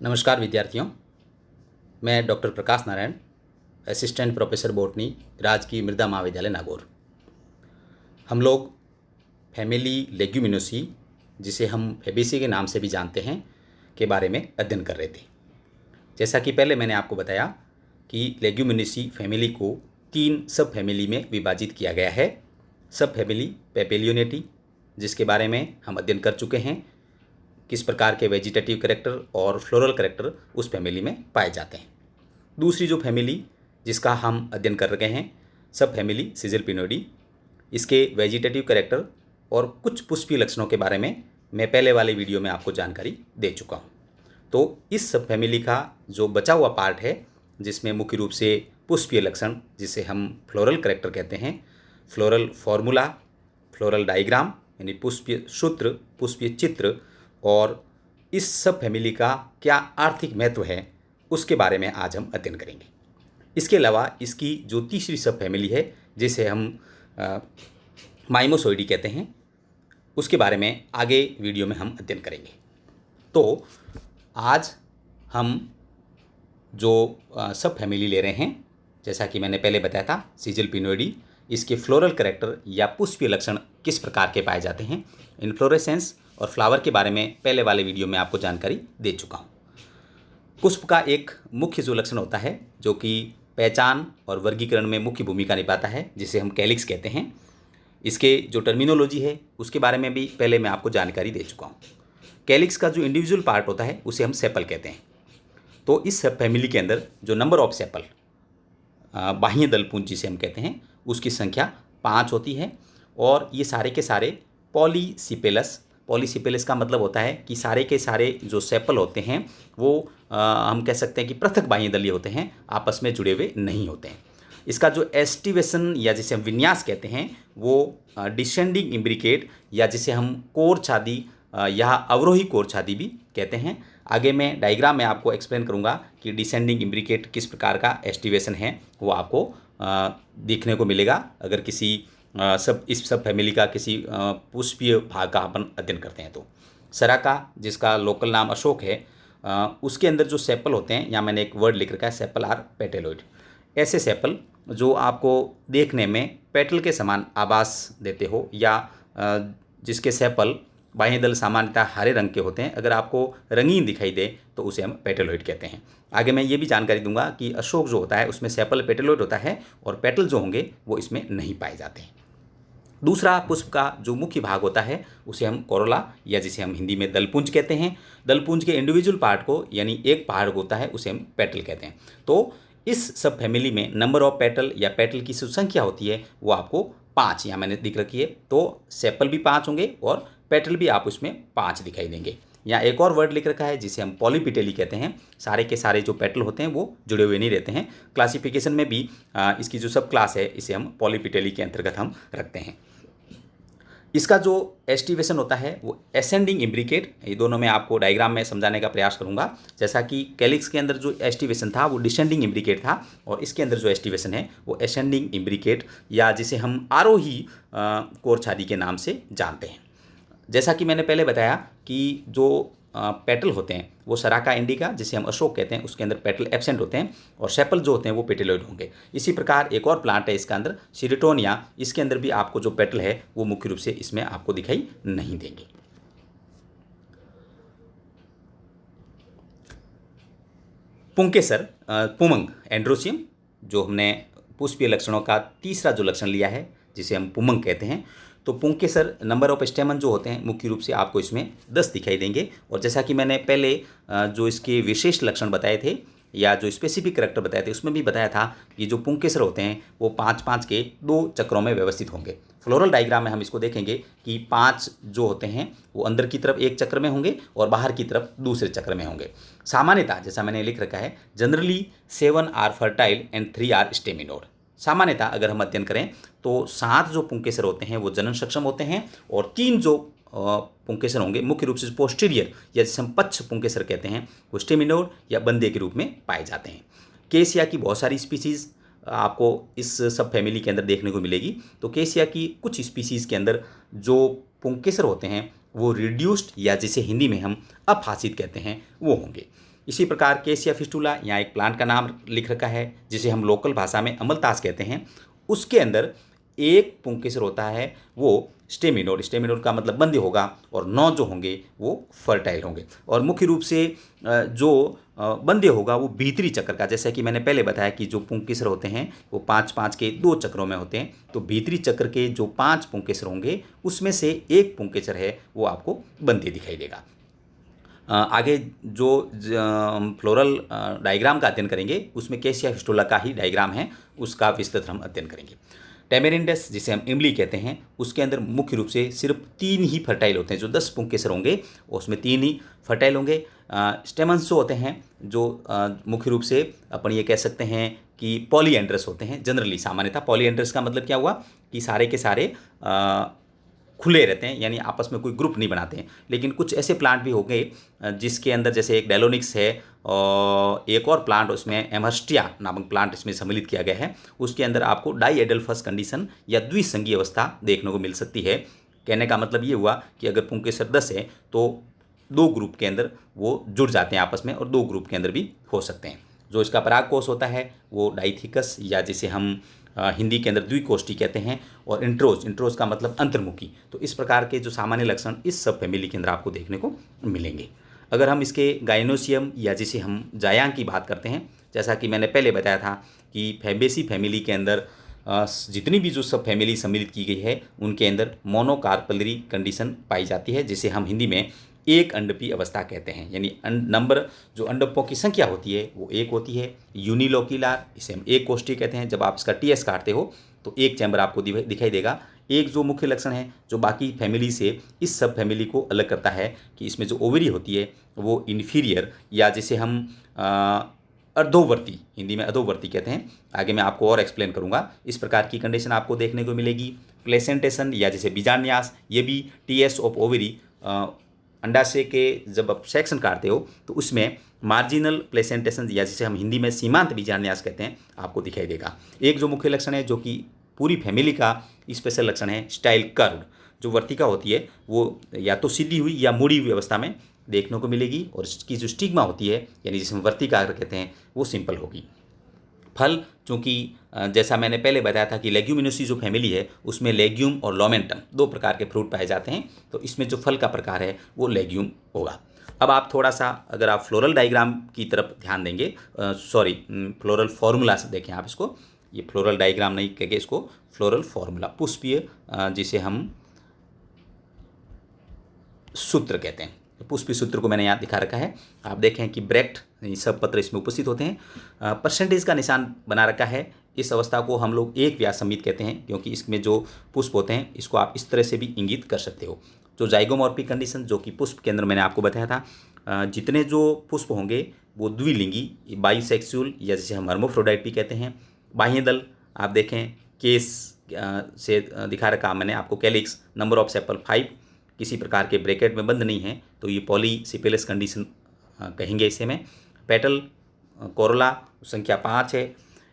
नमस्कार विद्यार्थियों, मैं doctor Prakash Narayan, assistant professor botany, राजकीय मृदा महाविद्यालय नागौर। हम लोग फैमिली लेग्यूमिनोसी, जिसे हम फैबेसी के नाम से भी जानते हैं, के बारे में अध्ययन कर रहे थे। जैसा कि पहले मैंने आपको बताया कि लेग्यूमिनोसी फैमिली को 3 सब फैमिली में विभाजित किया गया है। सब फैमिली पेपेलियोनेटी, जिसके बारे में हम अध्ययन कर चुके हैं, किस प्रकार के वेजिटेटिव कैरेक्टर और फ्लोरल कैरेक्टर उस फैमिली में पाए जाते हैं। दूसरी जो फैमिली जिसका हम अध्ययन कर रहे हैं, सब फैमिली सिजिलपिनोइडी, इसके वेजिटेटिव कैरेक्टर और कुछ पुष्पीय लक्षणों के बारे में मैं पहले वाले वीडियो में आपको जानकारी दे चुका हूँ। तो इस सब फैमिली का जो बचा हुआ पार्ट है, जिसमें मुख्य रूप से पुष्पीय लक्षण, जिसे हम फ्लोरल कैरेक्टर कहते हैं, फ्लोरल फॉर्मूला, फ्लोरल डायग्राम यानी पुष्पीय सूत्र, पुष्पीय चित्र, और इस सब फैमिली का क्या आर्थिक महत्व है, उसके बारे में आज हम अध्ययन करेंगे। इसके अलावा इसकी जो तीसरी सब फैमिली है, जिसे हम माइमोसोइडी कहते हैं, उसके बारे में आगे वीडियो में हम अध्ययन करेंगे। तो आज हम जो सब फैमिली ले रहे हैं, जैसा कि मैंने पहले बताया था, सिजिलपिनोइडी, इसके फ्लोरल कैरेक्टर या पुष्पीय लक्षण किस प्रकार के पाए जाते हैं, इन्फ्लोरेसेंस और फ्लावर के बारे में पहले वाले वीडियो में आपको जानकारी दे चुका हूँ। पुष्प का एक मुख्य जो लक्षण होता है, जो कि पहचान और वर्गीकरण में मुख्य भूमिका निभाता है, जिसे हम कैलिक्स कहते हैं, इसके जो टर्मिनोलॉजी है उसके बारे में भी पहले मैं आपको जानकारी दे चुका हूँ। कैलिक्स का जो इंडिविजुअल पार्ट होता है उसे हम सेपल कहते हैं। तो इस सब फैमिली के अंदर जो नंबर ऑफ सेपल, बाह्य दलपुंज जिसे हम कहते हैं, उसकी संख्या 5 होती है। और ये सारे के सारे पॉलीसिपेलस, पॉलीसिपेलस का मतलब होता है कि सारे के सारे जो सेपल होते हैं वो हम कह सकते हैं कि पृथक बाह्य दलीय होते हैं, आपस में जुड़े हुए नहीं होते हैं। इसका जो एस्टिवेशन या जिसे हम विन्यास कहते हैं, वो डिसेंडिंग इम्ब्रिकेट या जिसे हम कोर छादी या अवरोही कोर छादी भी कहते हैं। आगे मैं डायग्राम में आपको एक्सप्लेन करूंगा कि डिसेंडिंग इम्ब्रिकेट किस प्रकार का एस्टिवेशन है, वो आपको देखने को मिलेगा अगर किसी इस सब फैमिली का किसी पुष्पीय भाग का अपन अध्ययन करते हैं। तो सराका, जिसका लोकल नाम अशोक है, उसके अंदर जो सेपल होते हैं, यहाँ मैंने एक वर्ड लिख रखा है, सेपल आर पेटेलॉइड। ऐसे सेपल जो आपको देखने में पेटल के समान आभास देते हो, या जिसके सेपल बाह्य दल सामान्यतः हरे रंग के होते हैं, अगर आपको रंगीन दिखाई दे तो उसे हम पेटेलॉइड कहते हैं। आगे मैं ये भी जानकारी दूंगा कि अशोक जो होता है उसमें सेपल पेटेलॉइड होता है और पेटल जो होंगे वो इसमें नहीं पाए जाते हैं। दूसरा पुष्प का जो मुख्य भाग होता है उसे हम कोरोला या जिसे हम हिंदी में दलपुंज कहते हैं। दलपुंज के इंडिविजुअल पार्ट को, यानी एक भाग होता है, उसे हम पेटल कहते हैं। तो इस सब फैमिली में नंबर ऑफ पेटल या पेटल की जो संख्या होती है वो आपको 5 यहाँ मैंने दिख रखी है। तो सेपल भी 5 होंगे और पेटल भी आप उसमें 5 दिखाई देंगे। यहाँ एक और वर्ड लिख रखा है जिसे हम पॉलीपिटेली कहते हैं। सारे के सारे जो पेटल होते हैं वो जुड़े हुए नहीं रहते हैं। क्लासिफिकेशन में भी इसकी जो सब क्लास है इसे हम पॉलीपिटेली के अंतर्गत हम रखते हैं। इसका जो एस्टिवेशन होता है वो असेंडिंग इम्ब्रिकेट, ये दोनों मैं आपको डायग्राम में समझाने का प्रयास करूंगा। जैसा कि कैलिक्स के अंदर जो एस्टिवेशन था वो डिसेंडिंग इम्ब्रिकेट था, और इसके अंदर जो एस्टिवेशन है वो असेंडिंग इम्ब्रिकेट या जिसे हम आरोही कोर छादी के नाम से जानते हैं। जैसा कि मैंने पहले बताया कि जो पेटल होते हैं वो सराका इंडिका, जिसे हम अशोक कहते हैं, उसके अंदर पेटल एब्सेंट होते हैं, और सेपल जो होते हैं वो पेटेलॉइड होंगे। इसी प्रकार एक और प्लांट है इसका अंदर, सिरिटोनिया, इसके अंदर भी आपको जो पेटल है वो मुख्य रूप से इसमें आपको दिखाई नहीं देंगे। पुंकेसर, पुमंग एंड्रोसियम, जो हमने पुष्पीय लक्षणों का तीसरा जो लक्षण लिया है जिसे हम पुमंग कहते हैं। तो पुंकेसर नंबर ऑफ स्टेमन जो होते हैं मुख्य रूप से आपको इसमें 10 दिखाई देंगे। और जैसा कि मैंने पहले जो इसके विशेष लक्षण बताए थे या जो स्पेसिफिक करैक्टर बताए थे उसमें भी बताया था कि जो पुंकेसर होते हैं वो 5-5 के 2 चक्रों में व्यवस्थित होंगे। फ्लोरल डायग्राम में हम इसको देखेंगे कि 5 जो होते हैं वो अंदर की तरफ एक चक्र में होंगे और बाहर की तरफ दूसरे चक्र में होंगे। सामान्यतः जैसा मैंने लिख रखा है, generally 7 are fertile and 3 are staminode. सामान्यतः अगर हम अध्ययन करें तो 7 जो पुंकेसर होते हैं वो जनन सक्षम होते हैं, और 3 जो पुंकेसर होंगे मुख्य रूप से पोस्टीरियर या जिसे हम पक्ष पुंकेसर कहते हैं, वो स्टेमिनोड या बंदे के रूप में पाए जाते हैं। केसिया की बहुत सारी स्पीसीज़ आपको इस सब फैमिली के अंदर देखने को मिलेगी। तो केसिया की कुछ स्पीसीज़ के अंदर जो पुंकेसर होते हैं वो रिड्यूस्ड या जिसे हिंदी में हम अफासित कहते हैं वो होंगे। इसी प्रकार केसिया फिस्टुला, यहाँ एक प्लांट का नाम लिख रखा है जिसे हम लोकल भाषा में अमलतास कहते हैं। उसके अंदर एक पुंकेसर होता है वो स्टेमिनोड, स्टेमिनोड का मतलब बंदी होगा, और 9 जो होंगे वो फर्टाइल होंगे। और मुख्य रूप से जो बंदे होगा वो भीतरी चक्र का, जैसा कि मैंने पहले बताया कि जो पुंकेसर होते हैं वो 5-5 के 2 चक्रों में होते हैं। तो भीतरी चक्र के जो 5 पुंकेसर होंगे उसमें से एक पुंकेसर है वो आपको बंदी दिखाई देगा। आगे जो फ्लोरल डायग्राम का अध्ययन करेंगे उसमें केसिया फिस्टुला का ही डायग्राम है, उसका विस्तृत हम अध्ययन करेंगे। टेमेरिंडस जिसे हम इमली कहते हैं, उसके अंदर मुख्य रूप से सिर्फ 3 ही फर्टाइल होते हैं। जो 10 पुंकेसर होंगे उसमें 3 ही फर्टाइल होंगे। स्टेमन्स जो होते हैं जो मुख्य रूप से अपन ये कह सकते हैं कि पॉलीएंड्रस होते हैं। जनरली सामान्यतः पॉलीएंड्रस का मतलब क्या हुआ कि सारे के सारे खुले रहते हैं, यानी आपस में कोई ग्रुप नहीं बनाते हैं। लेकिन कुछ ऐसे प्लांट भी हो गए जिसके अंदर, जैसे एक डेलोनिक्स है और एक और प्लांट उसमें एमहर्स्टिया नामक प्लांट इसमें सम्मिलित किया गया है, उसके अंदर आपको डाईएडल्फस कंडीशन या द्विसंगीय अवस्था देखने को मिल सकती है। कहने का मतलब ये हुआ कि अगर पुंकेसर 10 है तो 2 ग्रुप के अंदर वो जुड़ जाते हैं आपस में, और 2 ग्रुप के अंदर भी हो सकते हैं। जो इसका परागकोश होता है वो डाइथिकस, या जिसे हम हिंदी के अंदर द्विकोष्ठी कहते हैं, और इंट्रोज का मतलब अंतर्मुखी। तो इस प्रकार के जो सामान्य लक्षण इस सब फैमिली के अंदर आपको देखने को मिलेंगे। अगर हम इसके गाइनोसियम या जिसे हम जायांग की बात करते हैं, जैसा कि मैंने पहले बताया था कि फैबेसी फैमिली के अंदर जितनी भी जो सब फैमिली सम्मिलित की गई है उनके अंदर मोनोकार्पलरी कंडीशन पाई जाती है, जिसे हम हिंदी में एक अंडपी अवस्था कहते हैं। यानी नंबर जो अंडकों की संख्या होती है वो 1 होती है। यूनिलोक्युलर, इसे हम एक कोष्ठी कहते हैं। जब आप इसका टीएस काटते हो तो एक चैम्बर आपको दिखाई देगा। एक जो मुख्य लक्षण है जो बाकी फैमिली से इस सब फैमिली को अलग करता है कि इसमें जो ओवरी होती है वो इन्फीरियर, या जिसे हम अर्धोवर्ती, हिंदी में अधोवर्ती कहते हैं। आगे मैं आपको और एक्सप्लेन करूंगा। इस प्रकार की कंडीशन आपको देखने को मिलेगी। प्लेसेंटेशन या जिसे बीजान्यास, ये भी टीएस ऑफ ओवरी, अंडाशय के जब आप सेक्शन काटते हो तो उसमें मार्जिनल प्लेसेंटेशन या जिसे हम हिंदी में सीमांत बीजान्यास कहते हैं आपको दिखाई देगा। एक जो मुख्य लक्षण है जो कि पूरी फैमिली का स्पेशल लक्षण है, स्टाइल कर्व, जो वर्तिका होती है वो या तो सीधी हुई या मुड़ी हुई अवस्था में देखने को मिलेगी, और इसकी जो स्टिग्मा होती है यानी जिसे हम वर्तिका कहते हैं वो सिंपल होगी। फल, चूँकि जैसा मैंने पहले बताया था कि लेग्यूमिनोसी जो फैमिली है उसमें लेग्यूम और लोमेंटम 2 प्रकार के फ्रूट पाए जाते हैं, तो इसमें जो फल का प्रकार है वो लेग्यूम होगा। अब आप थोड़ा सा अगर आप फ्लोरल डायग्राम की तरफ ध्यान देंगे, फ्लोरल फार्मूला से देखें आप इसको, ये फ्लोरल डायग्राम नहीं कहेंगे इसको, फ्लोरल फार्मूला, पुष्पीय जिसे हम सूत्र कहते हैं। पुष्पी सूत्र को मैंने यहाँ दिखा रखा है। आप देखें कि ब्रैक्ट सब पत्र इसमें उपस्थित होते हैं। परसेंटेज का निशान बना रखा है। इस अवस्था को हम लोग एक व्यास संमित कहते हैं, क्योंकि इसमें जो पुष्प होते हैं इसको आप इस तरह से भी इंगित कर सकते हो। जो जाइगोमॉर्फिक कंडीशन जो कि पुष्प के अंदर मैंने आपको बताया था, जितने जो पुष्प होंगे वो द्विलिंगी, बाइसेक्सुअल या जिसे हम हर्मोफ्रोडाइट भी कहते हैं। बाह्य दल आप देखें केस से दिखा रखा मैंने आपको, कैलिक्स, नंबर ऑफ सेपल 5, किसी प्रकार के ब्रैकेट में बंद नहीं है, तो ये पॉलीसिपेलस कंडीशन कहेंगे इसे में। पेटल कोरोला संख्या 5 है।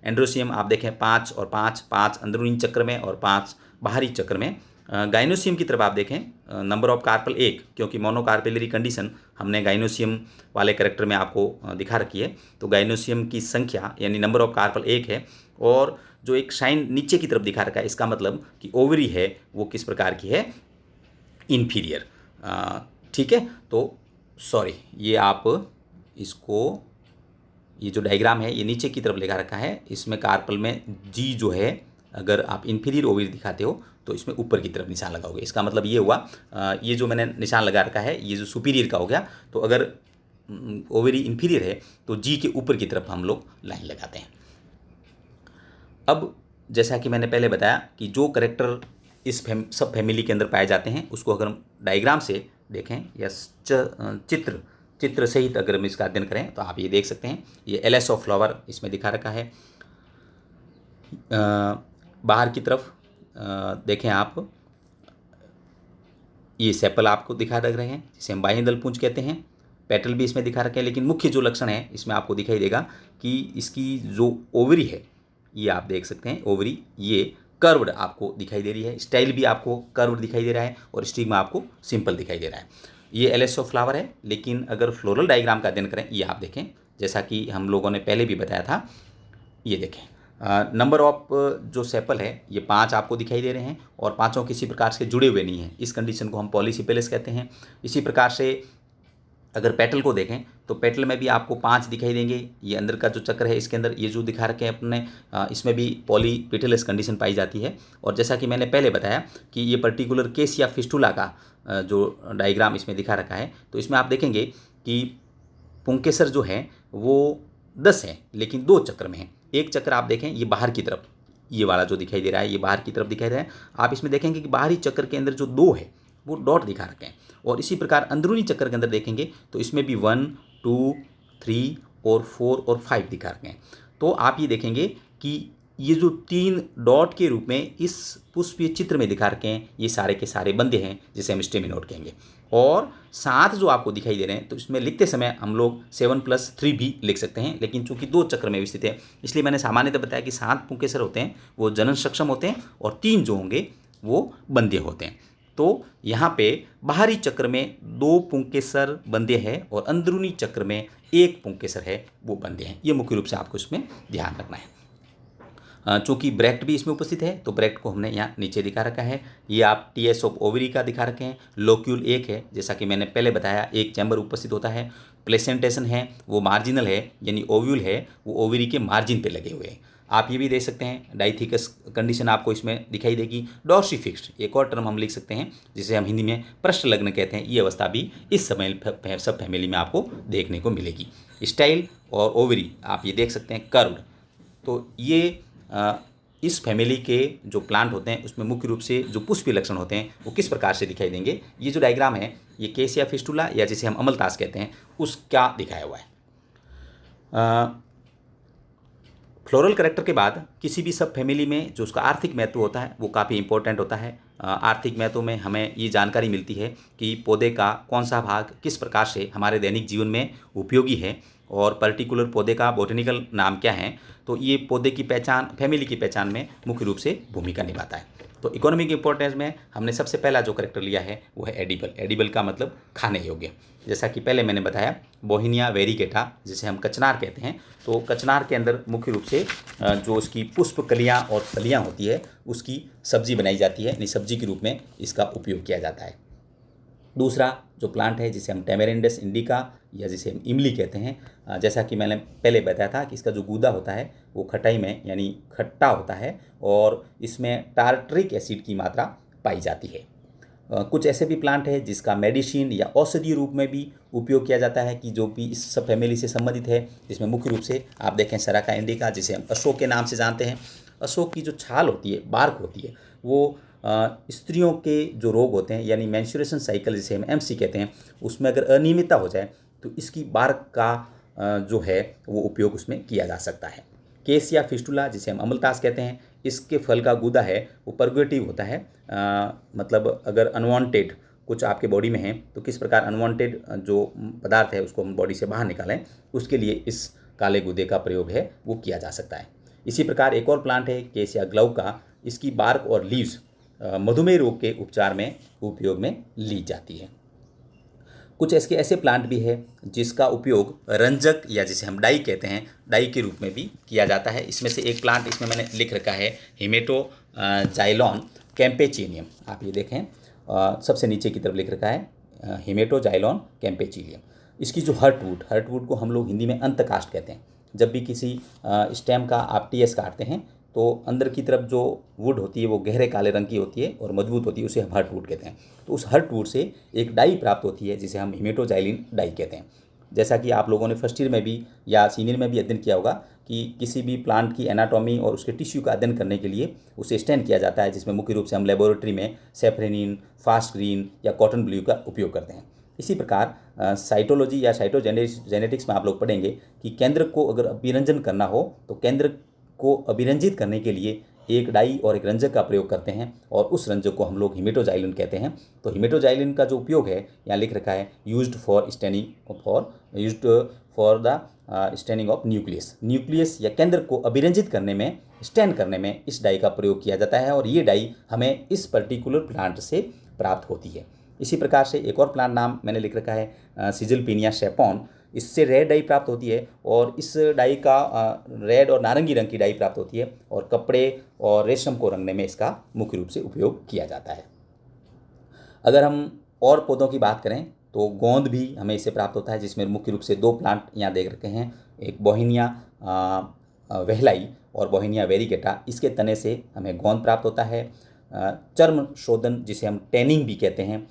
एंड्रोसियम आप देखें 5 और 5, 5 अंदरूनी चक्र में और 5 बाहरी चक्र में। गाइनोसियम की तरफ आप देखें नंबर ऑफ कार्पल 1, क्योंकि मोनोकार्पेलरी कंडीशन हमने गाइनोसियम वाले करेक्टर में आपको दिखा रखी है, तो गाइनोसियम की संख्या यानी नंबर ऑफ कार्पल 1 है। और जो एक शाइन नीचे की तरफ दिखा रखा है इसका मतलब कि ओवरी है वो किस प्रकार की है, इन्फीरियर। ठीक है, तो सॉरी ये आप इसको, ये जो डायग्राम है ये नीचे की तरफ लिखा रखा है, इसमें कार्पल में जी जो है अगर आप इन्फीरियर ओवरी दिखाते हो तो इसमें ऊपर की तरफ निशान लगाओगे। इसका मतलब ये हुआ, ये जो मैंने निशान लगा रखा है ये जो सुपीरियर का हो गया, तो अगर ओवरी इन्फीरियर है तो जी के ऊपर की तरफ हम लोग लाइन लगाते हैं। अब जैसा कि मैंने पहले बताया कि जो करेक्टर इस सब फैमिली के अंदर पाए जाते हैं उसको अगर हम डायग्राम से देखें या चित्र सहित अगर हम इसका अध्ययन करें तो आप ये देख सकते हैं। ये एलएस ऑफ फ्लावर इसमें दिखा रखा है। बाहर की तरफ देखें आप, ये सेपल आपको दिखा रख रहे हैं जिसे हम बाह्य दल पुंज कहते हैं। पेटल भी इसमें दिखा रखे हैं, लेकिन मुख्य जो लक्षण है इसमें आपको दिखाई देगा कि इसकी जो ओवरी है ये आप देख सकते हैं, ओवरी ये कर्व्ड आपको दिखाई दे रही है। स्टाइल भी आपको कर्व्ड दिखाई दे रहा है और स्टिग्मा आपको सिंपल दिखाई दे रहा है। ये एलएसओ फ्लावर है, लेकिन अगर फ्लोरल डायग्राम का अध्ययन करें, ये आप देखें जैसा कि हम लोगों ने पहले भी बताया था, ये देखें नंबर ऑफ जो सेपल है ये 5 आपको दिखाई दे रहे हैं और पाँचों किसी प्रकार से जुड़े हुए नहीं हैं। इस कंडीशन को हम पॉलीसिपेलस कहते हैं। इसी प्रकार से अगर पेटल को देखें तो पेटल में भी आपको 5 दिखाई देंगे। ये अंदर का जो चक्र है इसके अंदर ये जो दिखा रखे हैं अपने, इसमें भी पॉलीपेटलस कंडीशन पाई जाती है। और जैसा कि मैंने पहले बताया कि ये पर्टिकुलर केस या फिस्टुला का जो डायग्राम इसमें दिखा रखा है, तो इसमें आप देखेंगे कि पुंकेसर जो है वो 10 है, लेकिन 2 चक्र में है। एक चक्र आप देखें ये बाहर की तरफ, ये वाला जो दिखाई दे रहा है ये बाहर की तरफ दिखाई दे रहा है। आप इसमें देखेंगे कि बाहरी चक्र के अंदर जो 2 है वो डॉट दिखा रखे हैं। और इसी प्रकार अंदरूनी चक्कर के अंदर देखेंगे तो इसमें भी 1, 2, 3 और 4 और 5 दिखा रखे हैं। तो आप ये देखेंगे कि ये जो 3 डॉट के रूप में इस पुष्पीय चित्र में दिखा रखे हैं, ये सारे के सारे बंदे हैं जिसे हम स्टेमिनोड कहेंगे। और 7 जो आपको दिखाई दे रहे हैं, तो इसमें लिखते समय हम लोग 7+3 भी लिख सकते हैं, लेकिन चूंकि 2 चक्र में स्थित है इसलिए मैंने सामान्यतः बताया कि 7 पुंकेसर होते हैं वो जनन सक्षम होते हैं और 3 जो होंगे वो बंदे होते हैं। तो यहाँ पे बाहरी चक्र में 2 पुंकेसर बंदे हैं और अंदरूनी चक्र में 1 पुंकेसर है वो बंदे हैं। ये मुख्य रूप से आपको इसमें ध्यान रखना है। चूँकि ब्रैक्ट भी इसमें उपस्थित है तो ब्रैक्ट को हमने यहाँ नीचे दिखा रखा है। ये आप टीएस ऑफ ओवरी का दिखा रखे हैं। लोक्यूल 1 है, जैसा कि मैंने पहले बताया, एक चैम्बर उपस्थित होता है। प्लेसेंटेशन है वो मार्जिनल है, यानी ओव्यूल है वो ओवरी के मार्जिन पे लगे हुए हैं। आप ये भी देख सकते हैं डाइथिकस कंडीशन आपको इसमें दिखाई देगी। डॉर्सी फिक्स्ड एक और टर्म हम लिख सकते हैं जिसे हम हिंदी में पृष्ठ लग्न कहते हैं। ये अवस्था भी इस समय सब फैमिली में आपको देखने को मिलेगी। स्टाइल और ओवरी आप ये देख सकते हैं कर्व्ड। तो ये इस फैमिली के जो प्लांट होते हैं उसमें मुख्य रूप से जो पुष्पीय लक्षण होते हैं वो किस प्रकार से दिखाई देंगे। ये जो डायग्राम है ये केस या फिस्टुला या जिसे हम अमलतास कहते हैं उसका दिखाया हुआ है। फ्लोरल कैरेक्टर के बाद किसी भी सब फैमिली में जो उसका आर्थिक महत्व होता है वो काफ़ी इंपॉर्टेंट होता है। आर्थिक महत्व में हमें ये जानकारी मिलती है कि पौधे का कौन सा भाग किस प्रकार से हमारे दैनिक जीवन में उपयोगी है और पर्टिकुलर पौधे का बॉटनिकल नाम क्या है। तो ये पौधे की पहचान, फैमिली की पहचान में मुख्य रूप से भूमिका निभाता है। तो इकोनॉमिक इंपॉर्टेंस में हमने सबसे पहला जो कैरेक्टर लिया है वो है एडिबल। एडिबल का मतलब खाने योग्य। जैसा कि पहले मैंने बताया बोहिनिया वेरिकेटा जिसे हम कचनार कहते हैं, तो कचनार के अंदर मुख्य रूप से जो उसकी पुष्प कलियाँ और फलियाँ होती है उसकी सब्जी बनाई जाती है, यानी सब्जी के रूप में इसका उपयोग किया जाता है। दूसरा जो प्लांट है जिसे हम टेमेरिंडस इंडिका या जिसे हम इमली कहते हैं, जैसा कि मैंने पहले बताया था कि इसका जो गूदा होता है वो खटाई में यानी खट्टा होता है और इसमें टार्टरिक एसिड की मात्रा पाई जाती है। कुछ ऐसे भी प्लांट है जिसका मेडिसिन या औषधीय रूप में भी उपयोग किया जाता है कि जो भी इस सब फैमिली से संबंधित है, जिसमें मुख्य रूप से आप देखें सराका इंडिका जिसे हम अशोक के नाम से जानते हैं। अशोक की जो छाल होती है, बार्क होती है, वो स्त्रियों के जो रोग होते हैं यानी मेंस्ट्रुएशन साइकिल जिसे हम एमसी कहते हैं उसमें अगर अनियमितता हो जाए तो इसकी बार्क का जो है वो उपयोग उसमें किया जा सकता है। केस या फिस्टुला जिसे हम अमलतास कहते हैं, इसके फल का गूदा है वो परगुएटिव होता है। मतलब अगर अनवांटेड कुछ आपके बॉडी में है तो किस प्रकार अनवांटेड जो पदार्थ है उसको हम बॉडी से बाहर निकालें, उसके लिए इस काले गूदे का प्रयोग है वो किया जा सकता है। इसी प्रकार एक और प्लांट है केस या ग्लाउका। इसकी बार्क और लीव्स मधुमेह रोग के उपचार में उपयोग में ली जाती है। कुछ इसके ऐसे प्लांट भी है जिसका उपयोग रंजक या जिसे हम डाई कहते हैं, डाई के रूप में भी किया जाता है। इसमें से एक प्लांट इसमें मैंने लिख रखा है हिमेटोजाइलॉन कैम्पेचिनियम। आप ये देखें सबसे नीचे की तरफ लिख रखा है हिमेटोजाइलॉन कैम्पेचिनियम। इसकी जो हर्टवुड को हम लोग हिंदी में अंतकाष्ठ कहते हैं। जब भी किसी स्टेम का आप टीएस काटते हैं तो अंदर की तरफ जो वुड होती है वो गहरे काले रंग की होती है और मजबूत होती है, उसे हम हर्टवुड कहते हैं। तो उस हर्टवुड से एक डाई प्राप्त होती है जिसे हम हिमेटोजाइलिन डाई कहते हैं। जैसा कि आप लोगों ने फर्स्ट ईयर में भी या सीनियर में भी अध्ययन किया होगा कि किसी भी प्लांट की एनाटॉमी और उसके टिश्यू का अध्ययन करने के लिए उसे स्टैंड किया जाता है, जिसमें मुख्य रूप से हम लेबोरेटरी में सेफ्रेनिन, फास्ट ग्रीन या कॉटन ब्लू का उपयोग करते हैं। इसी प्रकार साइटोलॉजी या साइटोजेनेटिक्स में आप लोग पढ़ेंगे कि केंद्र को अगर अभिरंजन करना हो तो केंद्र को अभिरंजित करने के लिए एक डाई और एक रंजक का प्रयोग करते हैं और उस रंजक को हम लोग हिमेटोजाइलिन कहते हैं। तो हिमेटोजाइलिन का जो उपयोग है यहाँ लिख रखा है used for the staining of nucleus या केंद्र को अभिरंजित करने में, स्टैंड करने में इस डाई का प्रयोग किया जाता है और ये डाई हमें इस पर्टिकुलर प्लांट से प्राप्त होती है। इसी प्रकार से एक और प्लांट नाम मैंने लिख रखा है सिजिलपिनिया शेपॉन। इससे रेड डाई प्राप्त होती है और इस डाई का रेड और नारंगी रंग की डाई प्राप्त होती है और कपड़े और रेशम को रंगने में इसका मुख्य रूप से उपयोग किया जाता है। अगर हम और पौधों की बात करें तो गोंद भी हमें इससे प्राप्त होता है, जिसमें मुख्य रूप से 2 प्लांट यहाँ देख रखे हैं, एक बोहिनिया वेहलाई और बोहिनिया वेरिगेटा। इसके तने से हमें गोंद प्राप्त होता है। चर्म शोधन जिसे हम टैनिंग भी कहते हैं,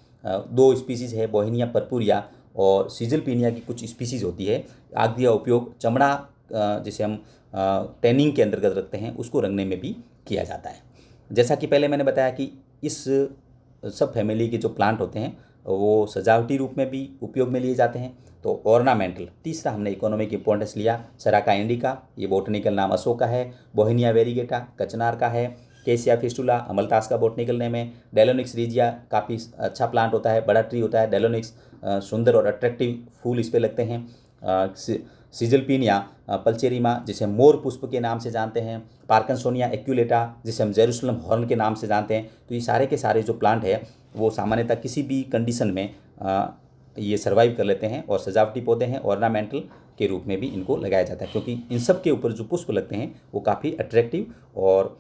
2 स्पीसीज़ है, बोहिनिया पर्पुरिया और सिजिलपिनिया की कुछ स्पीसीज़ होती है। आदि का उपयोग चमड़ा जिसे हम टैनिंग के अंतर्गत रखते हैं उसको रंगने में भी किया जाता है। जैसा कि पहले मैंने बताया कि इस सब फैमिली के जो प्लांट होते हैं वो सजावटी रूप में भी उपयोग में लिए जाते हैं। तो ऑर्नामेंटल, तीसरा हमने इकोनॉमिक इंपॉर्टेंस लिया, सराका इंडिका, ये बोटनिकल नाम अशोक का है, बोहिनिया वेरिगेटा कचनार का है, केसिया फिस्टुला अमलतास का बोटनिकल नेम है, डेलोनिक्स रीजिया काफ़ी अच्छा प्लांट होता है, बड़ा ट्री होता है डेलोनिक्स, सुंदर और अट्रैक्टिव फूल इस पर लगते हैं। सिजिलपिनिया पल्चेरिमा जिसे मोर पुष्प के नाम से जानते हैं, पार्कनसोनिया एक्यूलेटा जिसे हम जेरूसलम हॉर्न के नाम से जानते हैं। तो ये सारे के सारे जो प्लांट है वो सामान्यतः किसी भी कंडीशन में ये सर्वाइव कर लेते हैं और सजावटी पौधे हैं, ऑर्नामेंटल के रूप में भी इनको लगाया जाता है, क्योंकि इन सब के ऊपर जो पुष्प लगते हैं वो काफ़ी अट्रैक्टिव और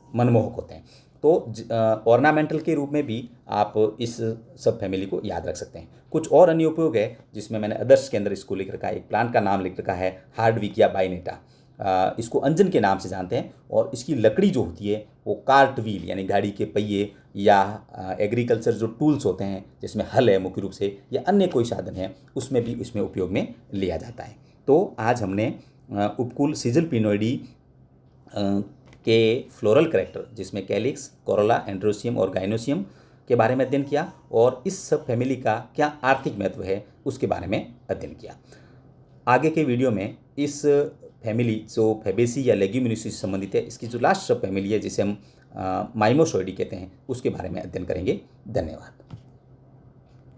मनमोहक होते हैं। तो ऑर्नामेंटल के रूप में भी आप इस सब फैमिली को याद रख सकते हैं। कुछ और अन्य उपयोग है जिसमें मैंने अदर्स के अंदर इसको लिख रखा है। एक प्लांट का नाम लिख रखा है हार्डविकिया बाइनेटा, इसको अंजन के नाम से जानते हैं और इसकी लकड़ी जो होती है वो कार्ट व्हील यानी गाड़ी के पहिए या एग्रीकल्चर जो टूल्स होते हैं जिसमें हल है मुख्य रूप से या अन्य कोई साधन है उसमें भी इसमें उपयोग में लिया जाता है। तो आज हमने उपकुल सिजिलपिनोइडी के फ्लोरल कैरेक्टर जिसमें कैलिक्स, कोरोला, एंड्रोसियम और गाइनोसियम के बारे में अध्ययन किया और इस सब फैमिली का क्या आर्थिक महत्व है उसके बारे में अध्ययन किया। आगे के वीडियो में इस फैमिली जो फैबेसी या लेग्यूमिनोसी से संबंधित है, इसकी जो लास्ट सब फैमिली है जिसे हम माइमोसोइडी कहते हैं उसके बारे में अध्ययन करेंगे। धन्यवाद।